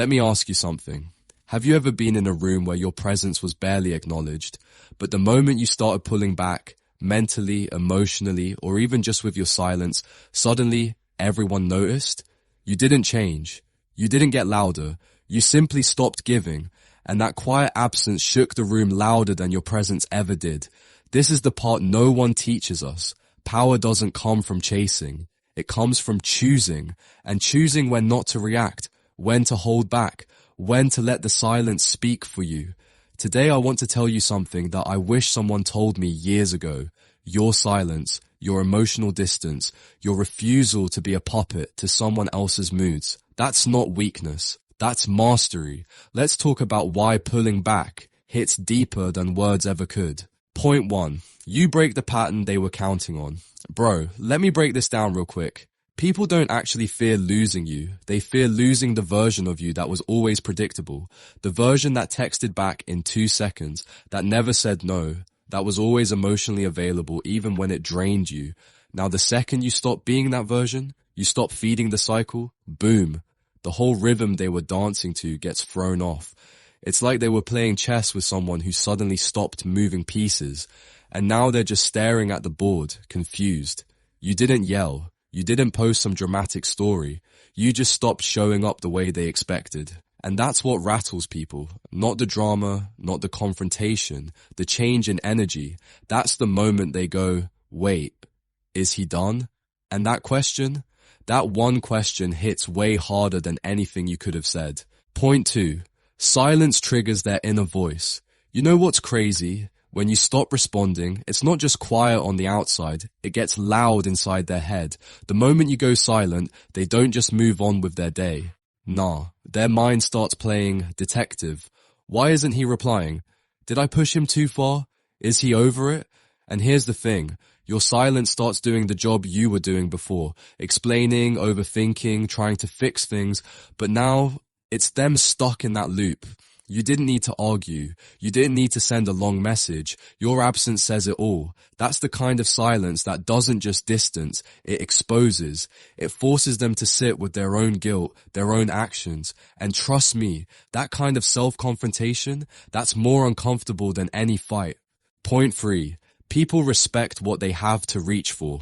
Let me ask you something. Have you ever been in a room where your presence was barely acknowledged, but the moment you started pulling back, mentally, emotionally, or even just with your silence, suddenly everyone noticed? You didn't change. You didn't get louder. You simply stopped giving, and that quiet absence shook the room louder than your presence ever did. This is the part no one teaches us. Power doesn't come from chasing. It comes from choosing, and choosing when not to react, when to hold back, when to let the silence speak for you. Today I want to tell you something that I wish someone told me years ago. Your silence, your emotional distance, your refusal to be a puppet to someone else's moods. That's not weakness. That's mastery. Let's talk about why pulling back hits deeper than words ever could. Point 1. You break the pattern they were counting on. Bro, let me break this down real quick. People don't actually fear losing you. They fear losing the version of you that was always predictable. The version that texted back in 2 seconds, that never said no, that was always emotionally available even when it drained you. Now the second you stop being that version, you stop feeding the cycle, boom. The whole rhythm they were dancing to gets thrown off. It's like they were playing chess with someone who suddenly stopped moving pieces, and now they're just staring at the board, confused. You didn't yell. You didn't post some dramatic story. You just stopped showing up the way they expected. And that's what rattles people. Not the drama, not the confrontation, the change in energy. That's the moment they go, wait, is he done? And that question, that one question hits way harder than anything you could have said. Point 2. Silence triggers their inner voice. You know what's crazy? When you stop responding, it's not just quiet on the outside, it gets loud inside their head. The moment you go silent, they don't just move on with their day. Nah, their mind starts playing detective. Why isn't he replying? Did I push him too far? Is he over it? And here's the thing, your silence starts doing the job you were doing before, explaining, overthinking, trying to fix things, but now it's them stuck in that loop. You didn't need to argue. You didn't need to send a long message. Your absence says it all. That's the kind of silence that doesn't just distance, it exposes. It forces them to sit with their own guilt, their own actions. And trust me, that kind of self-confrontation, that's more uncomfortable than any fight. Point 3. People respect what they have to reach for.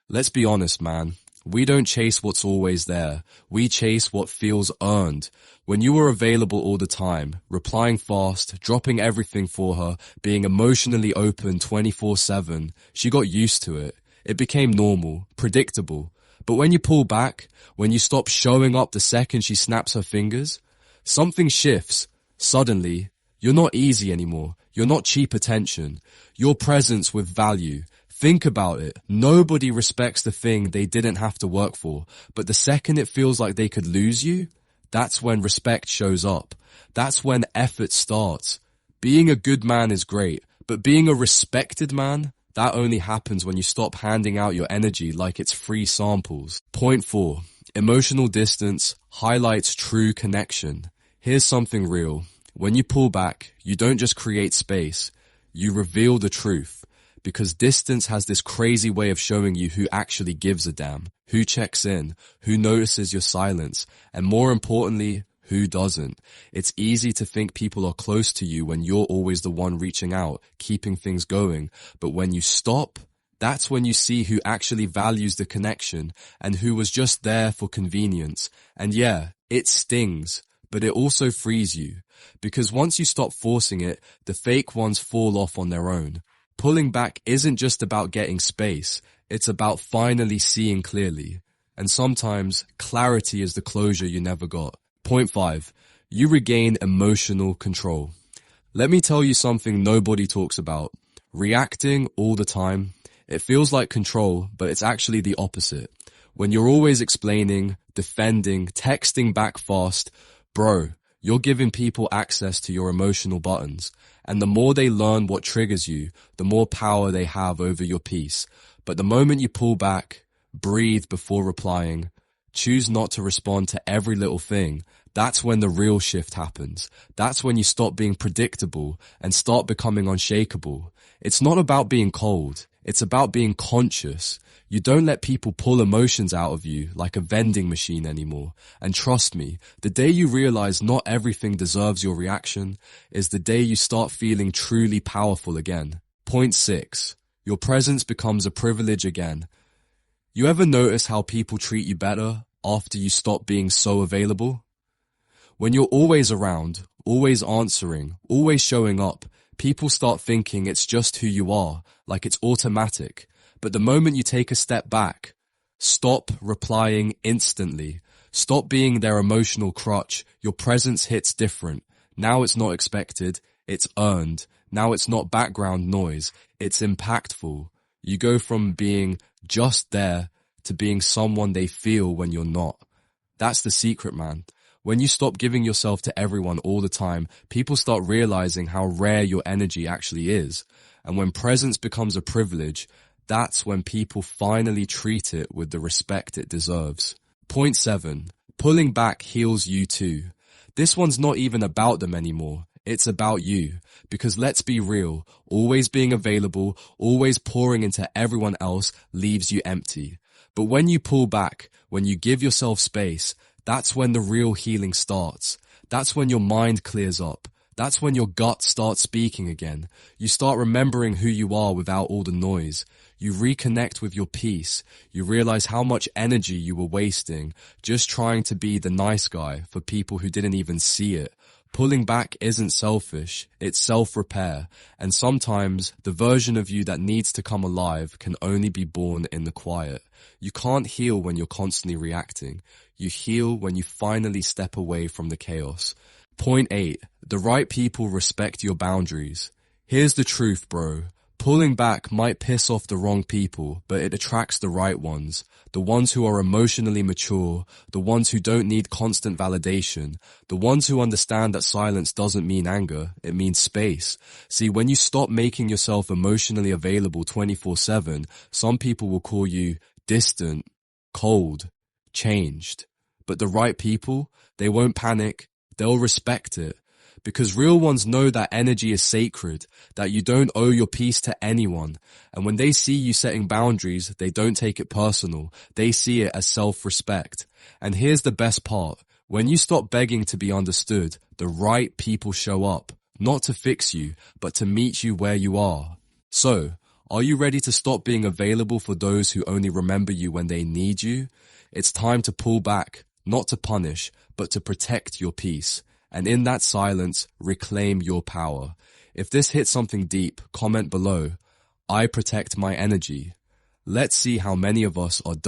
Let's be honest, man. We don't chase what's always there. We chase what feels earned. When you were available all the time, replying fast, dropping everything for her, being emotionally open 24/7, she got used to it. It became normal, predictable. But when you pull back, when you stop showing up the second she snaps her fingers, something shifts. Suddenly, you're not easy anymore. You're not cheap attention. You're presence with value. Think about it. Nobody respects the thing they didn't have to work for. But the second it feels like they could lose you, that's when respect shows up. That's when effort starts. Being a good man is great, but being a respected man, that only happens when you stop handing out your energy like it's free samples. Point 4. Emotional distance highlights true connection. Here's something real. When you pull back, you don't just create space. You reveal the truth. Because distance has this crazy way of showing you who actually gives a damn, who checks in, who notices your silence, and more importantly, who doesn't. It's easy to think people are close to you when you're always the one reaching out, keeping things going. But when you stop, that's when you see who actually values the connection and who was just there for convenience. And yeah, it stings, but it also frees you. Because once you stop forcing it, the fake ones fall off on their own. Pulling back isn't just about getting space, it's about finally seeing clearly. And sometimes, clarity is the closure you never got. Point 5. You regain emotional control. Let me tell you something nobody talks about. Reacting all the time, it feels like control, but it's actually the opposite. When you're always explaining, defending, texting back fast, bro, you're giving people access to your emotional buttons. And the more they learn what triggers you, the more power they have over your peace. But the moment you pull back, breathe before replying, choose not to respond to every little thing, that's when the real shift happens. That's when you stop being predictable and start becoming unshakable. It's not about being cold. It's about being conscious. You don't let people pull emotions out of you like a vending machine anymore. And trust me, the day you realize not everything deserves your reaction is the day you start feeling truly powerful again. Point 6. Your presence becomes a privilege again. You ever notice how people treat you better after you stop being so available? When you're always around, always answering, always showing up, people start thinking it's just who you are, like it's automatic. But the moment you take a step back, stop replying instantly, stop being their emotional crutch, your presence hits different. Now it's not expected, it's earned. Now it's not background noise, it's impactful. You go from being just there to being someone they feel when you're not. That's the secret, man. When you stop giving yourself to everyone all the time, people start realizing how rare your energy actually is. And when presence becomes a privilege, that's when people finally treat it with the respect it deserves. Point 7. Pulling back heals you too. This one's not even about them anymore. It's about you. Because let's be real, always being available, always pouring into everyone else leaves you empty. But when you pull back, when you give yourself space, that's when the real healing starts. That's when your mind clears up. That's when your gut starts speaking again. You start remembering who you are without all the noise. You reconnect with your peace. You realize how much energy you were wasting just trying to be the nice guy for people who didn't even see it. Pulling back isn't selfish, it's self-repair. And sometimes the version of you that needs to come alive can only be born in the quiet. You can't heal when you're constantly reacting. You heal when you finally step away from the chaos. Point 8. The right people respect your boundaries. Here's the truth, bro. Pulling back might piss off the wrong people, but it attracts the right ones. The ones who are emotionally mature, the ones who don't need constant validation, the ones who understand that silence doesn't mean anger, it means space. See, when you stop making yourself emotionally available 24/7, some people will call you distant, cold, changed. But the right people, they won't panic, they'll respect it. Because real ones know that energy is sacred, that you don't owe your peace to anyone. And when they see you setting boundaries, they don't take it personal. They see it as self-respect. And here's the best part. When you stop begging to be understood, the right people show up, not to fix you, but to meet you where you are. So, are you ready to stop being available for those who only remember you when they need you? It's time to pull back, not to punish, but to protect your peace. And in that silence, reclaim your power. If this hits something deep, comment below. I protect my energy. Let's see how many of us are done.